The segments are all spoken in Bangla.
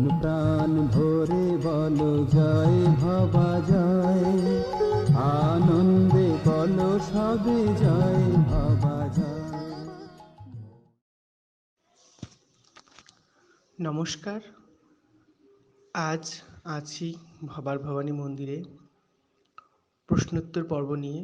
প্রাণ ভরে বলো জয় ভাবা জয়, আনন্দে বলো সবে জয় ভাবা জয়। নমস্কার, আজ আছি ভাবার ভবানী মন্দিরে প্রশ্নোত্তর পর্ব নিয়ে।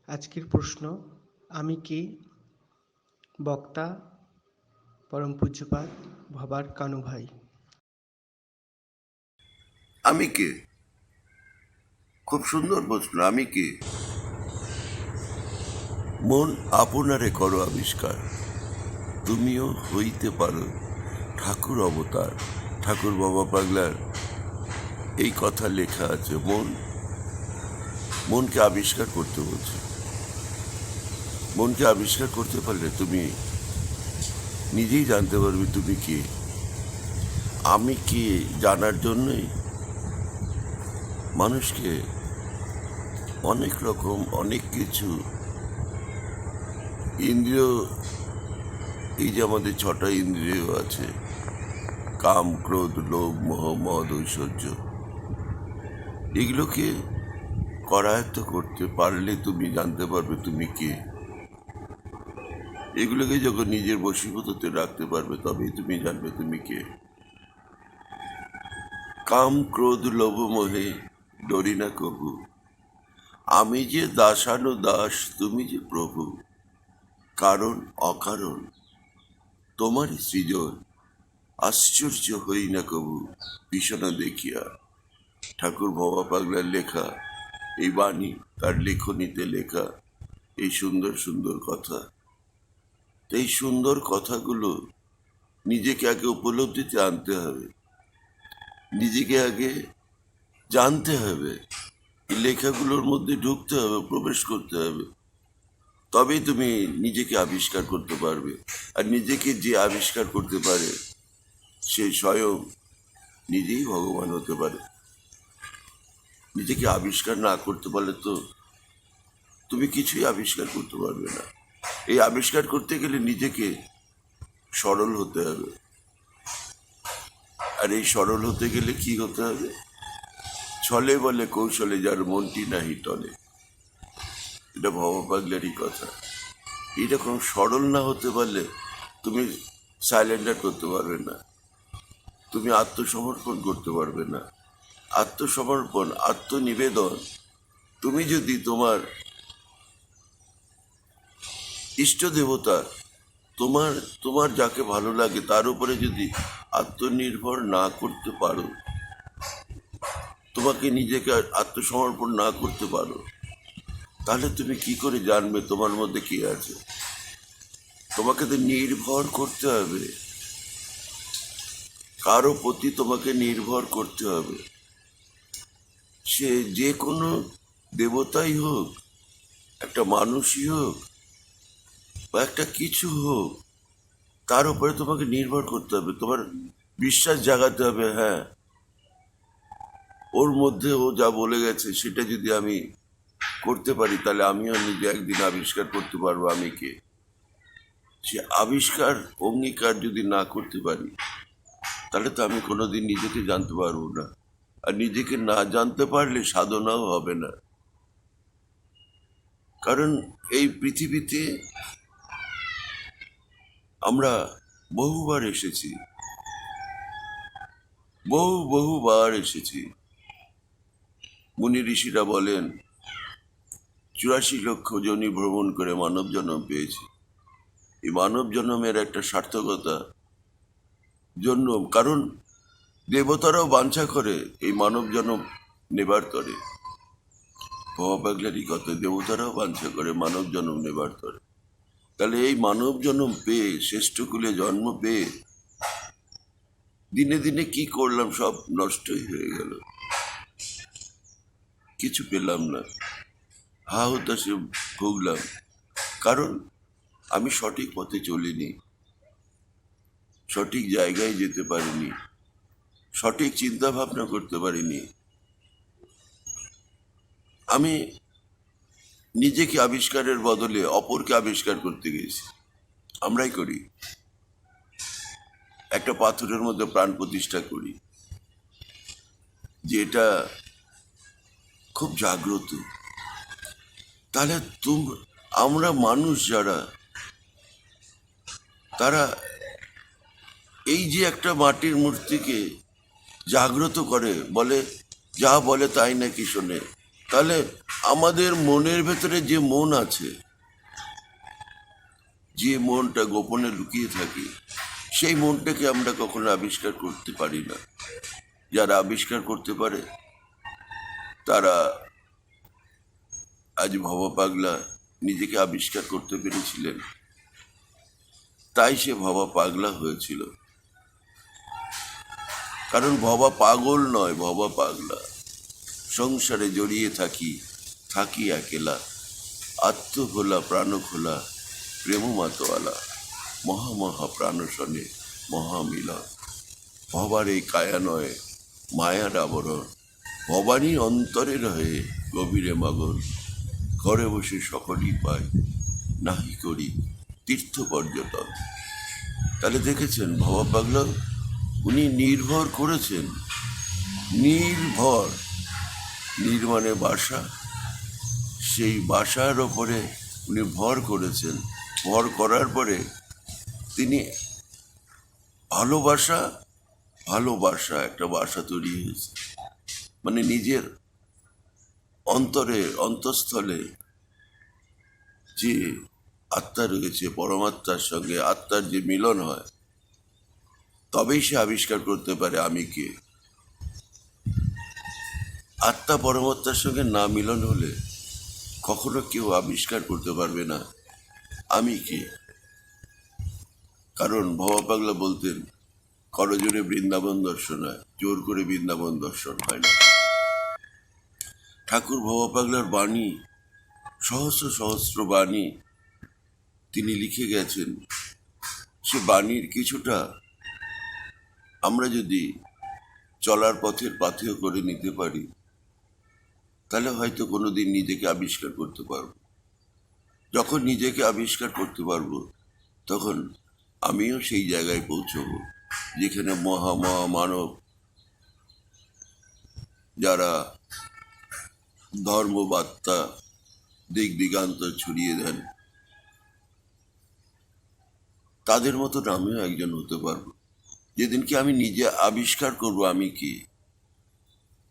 আজকের প্রশ্ন, আমি কে? বক্তা পরম পূজ্যপাদ ভবার কানু ভাই। আমি কে? খুব সুন্দর প্রশ্ন। আমি কে? মন আপনারে করো আবিষ্কার, তুমিও হইতে পারো ঠাকুর অবতার। ঠাকুর বাবা পাগলার এই কথা লেখা আছে। মনকে আবিষ্কার করতে বলছে। মনকে আবিষ্কার করতে পারলে তুমি নিজেই জানতে পারবে তুমি কে। আমি কে জানার জন্যই মানুষকে অনেক রকম অনেক কিছু ইন্দ্রিয়, এই যে আমাদের 6টা ইন্দ্রিয় আছে, কাম, ক্রোধ, লোভ, মোহ, মদ, ঐশ্বর্য, এগুলোকে করায়ত্ত করতে পারলে তুমি জানতে পারবে তুমি কে। এগুলোকে যখন নিজের বশীভূততে রাখতে পারবে তবেই তুমি জানবে তুমি কে। কাম, ক্রোধ, লোভ, মোহে ডরি না কভু, আমি যে দাসানুদাস তুমি যে প্রভু। কারণ অকারণ তোমারই সৃজন, আশ্চর্য হই না কবু ভীষণা দেখিয়া। ঠাকুর বাবা পাগলার লেখা এই বাণী, তার লেখনীতে লেখা এই সুন্দর সুন্দর কথা। এই সুন্দর কথাগুলো নিজেকে আগে উপলব্ধিতে আনতে হবে, নিজেকে আগে জানতে হবে, এই লেখাগুলোর মধ্যে ঢুকতে হবে, প্রবেশ করতে হবে, তবেই তুমি নিজেকে আবিষ্কার করতে পারবে। আর নিজেকে যে আবিষ্কার করতে পারে সে স্বয়ং নিজেই ভগবান হতে পারে। নিজেকে আবিষ্কার না করতে পারলে তো তুমি কিছুই আবিষ্কার করতে পারবে না। এই আবিষ্কার করতে গেলে নিজেকে সরল হতে হবে। আর এই সরল হতে গেলে কি হতে হবে? ছলে বলে কৌশলে যার মনটি নাহি টলে, এটা ভবা পাগলারই কথা। এইরকম সরল না হতে পারলে তুমি সাইলেন্ডার করতে পারবে না, তুমি আত্মসমর্পণ করতে পারবে না। আত্মসমর্পণ, আত্মনিবেদন, তুমি যদি তোমার ইষ্ট দেবতা, তোমার তোমার যাকে ভালো লাগে তার উপরে যদি আত্মনির্ভর না করতে পারো, তোমাকে নিজেকে আত্মসমর্পণ না করতে পারো, তাহলে তুমি কি করে জানবে তোমার মধ্যে কি আছে? তোমাকে তো নির্ভর করতে হবে, কারো প্রতি তোমাকে নির্ভর করতে হবে। সে যে কোনো দেবতাই হোক, একটা মানুষই হোক, বা একটা কিছু হোক, তার উপরে তোমাকে নির্ভর করতে হবে। তোমার বিশ্বাস জাগাতে হবে, হ্যাঁ ওর মধ্যে ও যা বলে গেছে সেটা যদি আমি করতে পারি তাহলে আমিও নিজে একদিন আবিষ্কার করতে পারবো আমি কে। সে আবিষ্কার অঙ্গীকার যদি না করতে পারি তাহলে তো আমি কোনোদিন নিজেকে জানতে পারবো না। আর নিজেকে না জানতে পারলে সাধনাও হবে না। কারণ এই পৃথিবীতে আমরা বহুবার এসেছি, বহুবার এসেছি। মুনি ঋষিরা বলেন 84 লক্ষ যোনি ভ্রমণ করে মানব জন্ম পেয়েছি। এই মানব জন্মের একটা সার্থকতা জন্য, কারণ দেবতারাও বাঞ্ছা করে এই মানব জন্ম নেবার তরে। বাবা পাগলারই কথা, দেবতারাও বাঞ্ছা করে মানব জন্ম নেবার তরে। তাহলে এই মানব জন্ম পেয়ে, শ্রেষ্ঠ কুলে জন্ম পেয়ে দিনে দিনে কি করলাম? সব নষ্টই হয়ে গেল, কিছু পেলাম না, হা হতাশে ভুগলাম। কারণ আমি সঠিক পথে চলিনি, সঠিক জায়গায় যেতে পারিনি, সঠিক চিন্তা ভাবনা করতে পারিনি। আমি নিজেকে আবিষ্কারের বদলে অপরকে আবিষ্কার করতে গেছি। আমরাই করি। একটা পাথরের মধ্যে প্রাণ প্রতিষ্ঠা করি, যে এটা খুব জাগ্রত, তাহলে আমরা মানুষ যারা, তারা এই যে একটা মাটির মূর্তিকে জাগ্রত করে, বলে যা বলে তাই নাকি শোনে, তাহলে আমাদের মনের ভেতরে যে মন আছে, যে মনটা গোপনে লুকিয়ে থাকে, সেই মনটাকে আমরা কখনো আবিষ্কার করতে পারি না। যারা আবিষ্কার করতে পারে তারা, আজ ভবা পাগলা নিজেকে আবিষ্কার করতে পেরেছিলেন, তাই সে ভবা পাগলা হয়েছিল। কারণ ভবা পাগল নয়, ভবা পাগলা। সংসারে জড়িয়ে থাকি একেলা, আত্মভোলা প্রাণ খোলা, প্রেম মাতোয়ালা, মহা প্রাণসনে মহামিলন। ভবার এই কায়া নয় মায়ার আবরণ, ভবানী অন্তরে রহে গভীরে মগন। ঘরে বসে সকলই পায়, নাহি করি তীর্থ পর্যটন। তাহলে দেখেছেন ভবা পাগলা উনি নির্ভর করেছেন, নির্ভর, নির্মাণে বাসা, সেই বাসার ওপরে উনি ভর করেছেন। ভর করার পরে তিনি ভালোবাসা একটা বাসা তৈরি হয়েছে, মানে নিজের অন্তঃস্থলে যে আত্মা রয়েছে, পরমাত্মার সঙ্গে আত্মার যে মিলন হয়, তবেই সে আবিষ্কার করতে পারে আমি কে। আত্মা পরমাত্মার সঙ্গে না মিলন হলে কখনো কেউ আবিষ্কার করতে পারবে না আমি কে। কারণ ভবা পাগলা বলতেন, করজোরে বৃন্দাবন দর্শন হয়, জোর করে বৃন্দাবন দর্শন হয় না। ঠাকুর ভবা পাগলার বাণী, সহস্র বাণী তিনি লিখে গেছেন। সে বাণীর কিছুটা আমরা যদি চলার পথের পাথেয় করে নিতে পারি, তাহলে হয়তো কোনোদিন নিজেকে আবিষ্কার করতে পারবো। যখন নিজেকে আবিষ্কার করতে পারবো, তখন আমিও সেই জায়গায় পৌঁছবো যেখানে মানব যারা ধর্মবার্তা দিক দিগান্তর ছড়িয়ে দেন, তাদের মতন আমিও একজন হতে পারবো। যেদিনকে আমি নিজে আবিষ্কার করব আমি কি,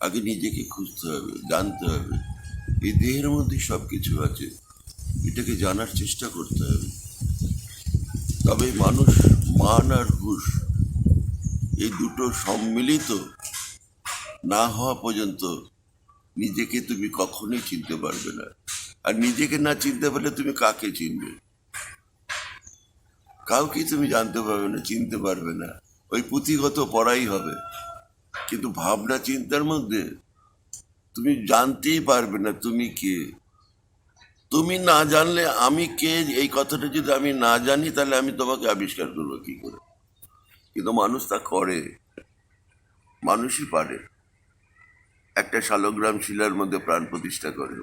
আগে নিজেকে খুঁজতে হবে, জানতে হবে। এই দেহের মধ্যে সব কিছু আছে, এটাকে জানার চেষ্টা করতে হবে। তবে মানুষ মান আর হুশ এই দুটো সম্মিলিত না হওয়া পর্যন্ত নিজেকে তুমি কখনোই চিনতে পারবে না। আর নিজেকে না চিনতে পারলে তুমি কাকে চিনবে? কাউকে তুমি জানতে পারবে না, চিনতে পারবে না। ওই পুঁথিগত পড়াই হবে, কিন্তু ভাবনা চিন্তার মধ্যে তুমি জানতেই পারবে না তুমি কে। তুমি না জানলে আমি কে, এই কথাটা যদি আমি না জানি, তাহলে আমি তোমাকে আবিষ্কার করবো কি করে? কিন্তু মানুষ তা করে, মানুষই পারে। একটা শালগ্রাম শিলার মধ্যে প্রাণ প্রতিষ্ঠা করে,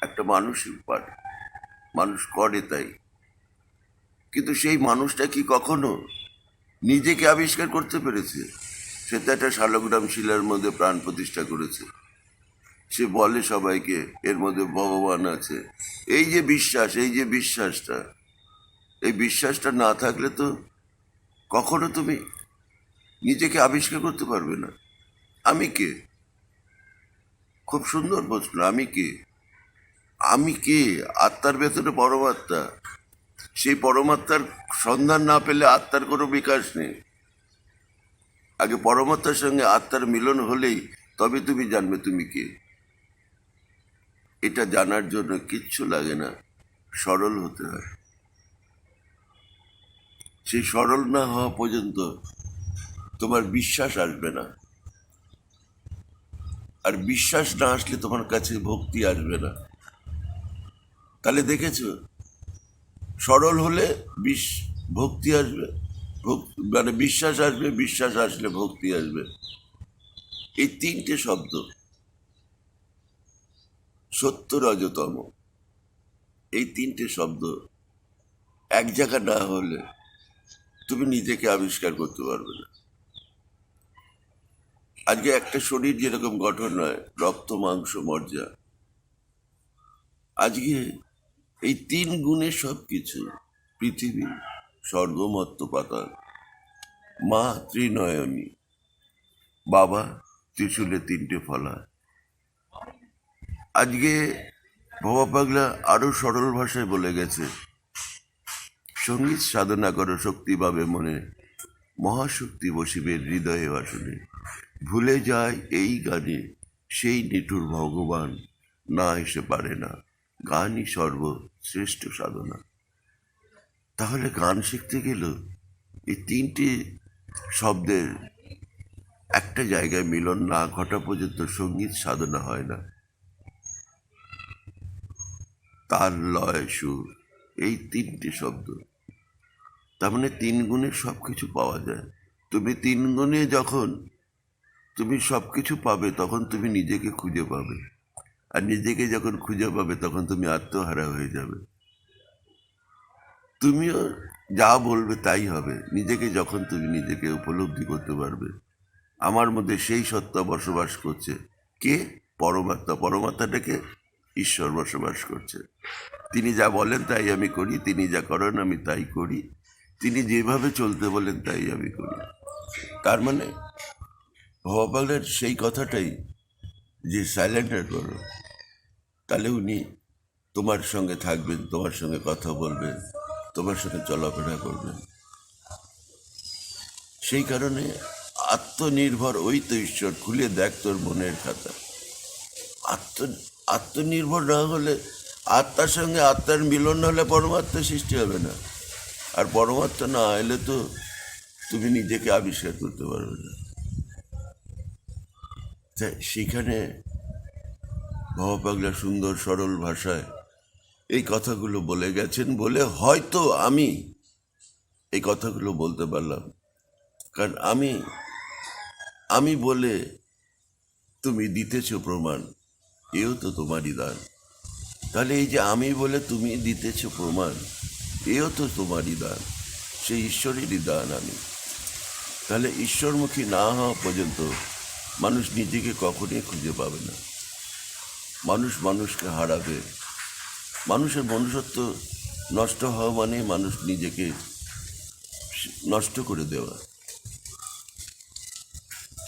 একটা মানুষই পারে, মানুষ করে তাই। কিন্তু সেই মানুষটা কি কখনো নিজেকে আবিষ্কার করতে পেরেছে? সে তো একটা শালগ্রাম শিলার মধ্যে প্রাণ প্রতিষ্ঠা করেছে। সে বলে সবাইকে এর মধ্যে ভগবান আছে। এই যে বিশ্বাসটা, এই বিশ্বাসটা না থাকলে তো কখনো তুমি নিজেকে আবিষ্কার করতে পারবে না। আমি কে? খুব সুন্দর প্রশ্ন, আমি কে? আমি কে? আত্মার ভেতরে পরমাত্মা। সেই পরমাত্মার সন্ধান না পেলে আত্মার কোনো বিকাশ নেই। আগে পরমাত্মার সঙ্গে আত্মার মিলন হলেই তবে তুমি জানবে তুমি কে। এটা জানার জন্য কিচ্ছু লাগে না, সরল হতে হয়। সেই সরল না হওয়া পর্যন্ত তোমার বিশ্বাস আসবে না, আর বিশ্বাস না আসলে তোমার কাছে ভক্তি আসবে না। তাহলে দেখেছো, সরল হলে ভক্তি আসবে, মানে বিশ্বাস আসবে, বিশ্বাস আসলে ভক্তি আসবে। এই তিনটে শব্দ, সত্য রজতম, এই তিনটে শব্দ এক জায়গা না হলে তুমি নিজেকে আবিষ্কার করতে পারবে না। আজকে একটা শরীর যেরকম গঠন হয়, রক্ত মাংস মজ্জা, আজকে এই 3 গুণে সবকিছু, পৃথিবী, স্বর্গ, মর্ত, পাতাল। মা ত্রিনয়নী, বাবা ত্রিশূলে 3টে ফলা। আজকে ভবা পাগলা আরো সরল ভাষায় বলে গেছে, সঙ্গীত সাধনা করো, শক্তি পাবে মনে, মহাশক্তি বসিবে হৃদয়ে বাসনে। ভুলে যায় এই গানে সেই নিঠুর ভগবান, না এসে পারে না, গানই সর্বশ্রেষ্ঠ সাধনা। তাহলে গান শিখতে গেলেও এই 3টে শব্দের একটা জায়গায় মিলন না ঘটা পর্যন্ত সঙ্গীত সাধনা হয় না। তাল, লয়, সুর, এই 3টে শব্দ, তার মানে 3 গুণে সবকিছু পাওয়া যায়। তুমি 3 গুণে যখন তুমি সবকিছু পাবে, তখন তুমি নিজেকে খুঁজে পাবে, আর নিজেকে যখন খুঁজে পাবে তখন তুমি আত্মহারা হয়ে যাবে। তুমিও যা বলবে তাই হবে। নিজেকে যখন তুমি নিজেকে উপলব্ধি করতে পারবে, আমার মধ্যে সেই সত্তা বসবাস করছে। কে? পরমাত্মা। পরমাত্মাটাকে ঈশ্বর বসবাস করছে। তিনি যা বলেন তাই আমি করি, তিনি যা করেন আমি তাই করি, তিনি যেভাবে চলতে বলেন তাই আমি করি। তার মানে ভবাপালের সেই কথাটাই যে সাইলেন্টার করো, তাহলে উনি তোমার সঙ্গে থাকবেন, তোমার সঙ্গে কথা বলবেন, তোমার সঙ্গে চলাফেরা করবেন। সেই কারণে আত্মনির্ভর ওই তো ঈশ্বর, খুলে দেখ তোর মনের খাতা। আত্মনির্ভর না হলে, আত্মার সঙ্গে আত্মার মিলন না হলে পরমাত্মা সৃষ্টি হবে না। আর পরমাত্মা না এলে তো তুমি নিজেকে আবিষ্কার করতে পারবে না। তাই সেখানে ভবা পাগলা সুন্দর সরল ভাষায় এই কথাগুলো বলে গেছেন বলে হয়তো আমি এই কথাগুলো বলতে পারলাম। কারণ আমি বলে তুমি দিতেছ প্রমাণ, এও তো তোমারই দান। তাহলে এই যে আমি বলে তুমি দিতেছ প্রমাণ, এও তো তোমারই দান, সেই ঈশ্বরেরই দান আমি। তাহলে ঈশ্বরমুখী না হওয়া পর্যন্ত মানুষ নিজেকে কখনোই খুঁজে পাবে না। মানুষ মানুষকে হারাবে। মানুষের মনুষ্যত্ব নষ্ট হওয়া মানে মানুষ নিজেকে নষ্ট করে দেওয়া।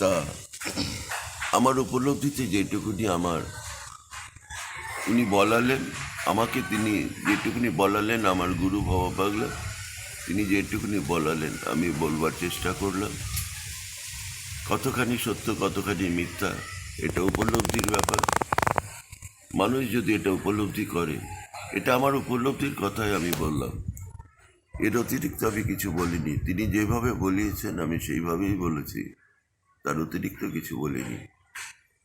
তা আমার উপলব্ধিতে যেটুকুনি আমার উনি বলালেন, আমাকে তিনি যেটুকুনি বলালেন, আমার গুরু ভবা পাগলা তিনি যেটুকুনি বলালেন আমি বলবার চেষ্টা করলাম। কতখানি সত্য কতখানি মিথ্যা এটা উপলব্ধির ব্যাপার। মানুষ যদি এটা উপলব্ধি করে, এটা আমার উপলব্ধির কথাই আমি বললাম, এর অতিরিক্ত আমি কিছু বলিনি। তিনি যেভাবে বলিয়েছেন আমি সেইভাবেই বলেছি, তার অতিরিক্ত কিছু বলিনি।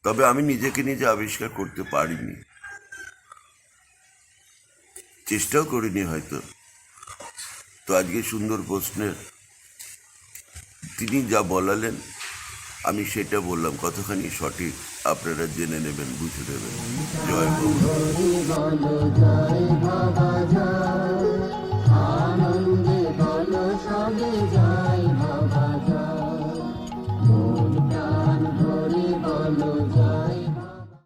তবে আমি নিজেকে নিজে আবিষ্কার করতে পারিনি, চেষ্টাও করিনি হয়তো। তো আজকে সুন্দর প্রশ্নের তিনি যা বলালেন আমি সেটা বললাম, কতখানি সঠিক আপনারা জেনে নেবেন, বুঝে নেবেন। জয় বাবা। বলো জয় বাবা